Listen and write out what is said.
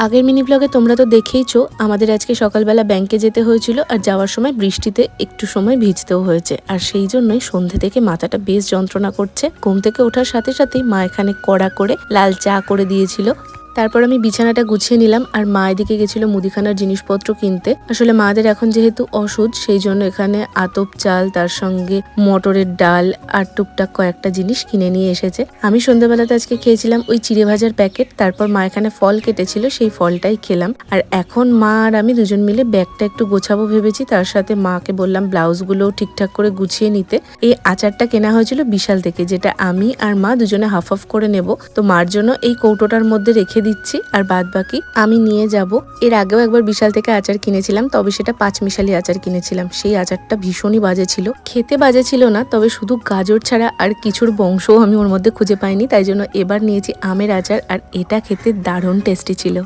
আগের মিনি ব্লগে তোমরা তো দেখেইছো আমাদের আজকে সকালবেলা ব্যাংকে যেতে হয়েছিল, আর যাওয়ার সময় বৃষ্টিতে একটু সময় ভিজতেও হয়েছে। আর সেই জন্যই সন্ধ্যে থেকে মাথাটা বেশ যন্ত্রণা করছে। ঘুম থেকে ওঠার সাথে সাথেই মা এখানে কড়া করে লাল চা করে দিয়েছিল। তারপর আমি বিছানাটা গুছিয়ে নিলাম, আর মা এদিকে গেছিল মুদিখানার জিনিসপত্র কিনতে। আসলে মাদের এখন যেহেতু ওষুধ, সেই জন্য এখানে আতপ চাল, তার সঙ্গে মটরের ডাল আর টুকটাক কয়েকটা জিনিস কিনে নিয়ে এসেছে। আমি সন্ধ্যাবেলাতে আজকে খেয়েছিলাম ওই চিড়ে ভাজার প্যাকেট, তারপর মা এখানে ফল কেটেছিল, সেই ফলটাই খেলাম। আর এখন মা আর আমি দুজন মিলে ব্যাগটা একটু গোছাবো ভেবেছি। তার সাথে মাকে বললাম ব্লাউজগুলোও ঠিকঠাক করে গুছিয়ে নিতে। এই আচারটা কেনা হয়েছিল বিশাল থেকে, যেটা আমি আর মা দুজনে হাফ হাফ করে নেব। তো মার জন্য এই কৌটোটার মধ্যে রেখে দিচ্ছি, আর বাদ বাকি আমি নিয়ে যাব। এর আগেও একবার বিশাল থেকে আচার কিনেছিলাম, তবে সেটা 5 মিশালি আচার কিনেছিলাম। সেই আচারটা ভীষণই বাজে ছিল, খেতে বাজে ছিল না, তবে শুধু গাজর ছাড়া আর কিছুর বংশও আমি ওর মধ্যে খুঁজে পাইনি। তাই জন্য এবার নিয়েছি আমের আচার, আর এটা খেতে দারুণ টেস্টি ছিল।